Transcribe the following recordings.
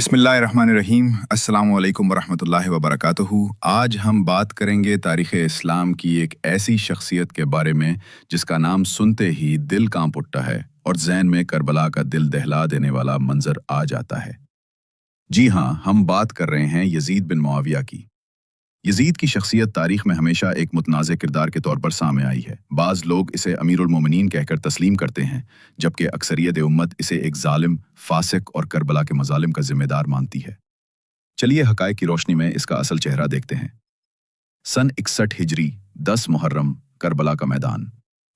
बिस्मिल्लाहिर्रहमानिर्रहीम। अस्सलाम वालेकुम वरहमतुल्लाहि वबरकातुहू। आज हम बात करेंगे तारीख़ इस्लाम की एक ऐसी शख्सियत के बारे में जिसका नाम सुनते ही दिल कांप उठता है और ज़हन में करबला का दिल दहला देने वाला मंजर आ जाता है। जी हाँ, हम बात कर रहे हैं यजीद बिन मुआविया की। यजीद की शख्सियत तारीख़ में हमेशा एक मुतनाज़ किरदार के तौर पर सामने आई है। बाज़ लोग इसे अमीरुल मोमिनीन कहकर तस्लीम करते हैं, जबकि अक्सरियत उम्मत इसे एक जालिम, फासिक और करबला के मज़ालिम का ज़िम्मेदार मानती है। चलिए हक़ाइक़ की रोशनी में इसका असल चेहरा देखते हैं। सन 61 हिजरी 10 मुहर्रम, करबला का मैदान।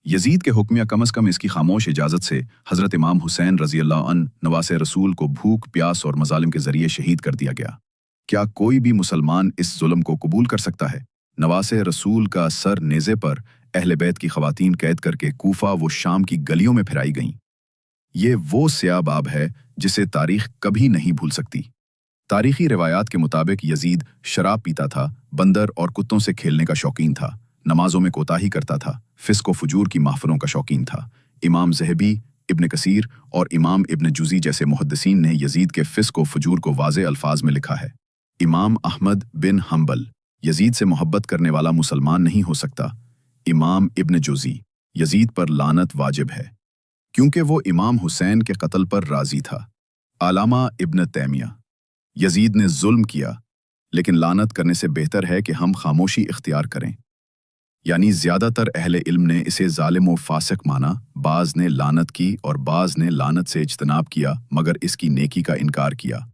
यजीद के हुक्म या कम अज़ कम इसकी खामोश इजाज़त से हज़रत इमाम हुसैन रज़ियल्लाहु अन्हु नवासे रसूल को भूख, प्यास और मज़ालिम के ज़रिए शहीद कर दिया गया। क्या कोई भी मुसलमान इस जुल्म को कबूल कर सकता है? नवासे रसूल का सर नेज़े पर अहले बैत की ख़वातीन कैद करके कूफा व शाम की गलियों में फिराई गईं। ये वो स्याह बाब है जिसे तारीख़ कभी नहीं भूल सकती। तारीख़ी रिवायात के मुताबिक यजीद शराब पीता था, बंदर और कुत्तों से खेलने का शौकीन था, नमाजों में कोताही करता था, फ़िस्क व फुजूर की महफ़िलों का शौकीन था। इमाम ज़हबी, इब्न कसीर और इमाम इब्न जुज़ी जैसे मुहद्दिसीन ने यजीद के फ़िस्क व फुजूर को वाज़े अल्फाज में लिखा है। इमाम अहमद बिन हम्बल, यजीद से मोहब्बत करने वाला मुसलमान नहीं हो सकता। इमाम इब्न जुज़ी, यजीद पर लानत वाजिब है क्योंकि वो इमाम हुसैन के कत्ल पर राज़ी था। अल्लामा इब्न तैमिया, यजीद ने जुल्म किया, लेकिन लानत करने से बेहतर है कि हम खामोशी इख्तियार करें। यानी ज़्यादातर अहले इल्म ने इसे जालिम व फासिक माना, बाज़ ने लानत की और बाज़ ने लानत से इज्तनाब किया मगर इसकी नेकी का इनकार किया।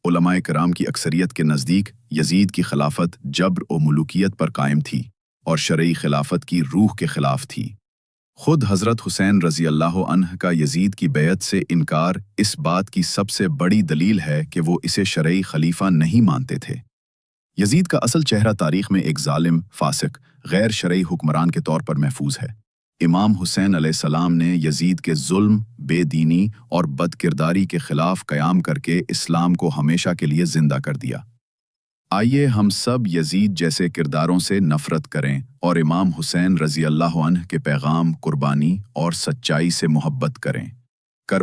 उलमाए कराम की अक्सरियत के नज़दीक यजीद की खिलाफत जब्र और मुलूकियत पर कायम थी और शरई खिलाफत की रूह के खिलाफ थी। खुद हज़रत हुसैन रज़ियल्लाहु अन्हु का यजीद की बैत से इनकार इस बात की सबसे बड़ी दलील है कि वो इसे शरई खलीफा नहीं मानते थे। यजीद का असल चेहरा तारीख़ में एक जालिम, फासिक, गैर शरई हुक्मरान के तौर पर महफूज है। इमाम हुसैन अलैहिस्सलाम ने यजीद के जुल्म, बेदीनी और बदकिरदारी के खिलाफ क़याम करके इस्लाम को हमेशा के लिए ज़िंदा कर दिया। आइए हम सब यजीद जैसे किरदारों से नफ़रत करें और इमाम हुसैन रज़ियल्लाहु अन्हु के पैगाम, कुर्बानी और सच्चाई से मोहब्बत करें।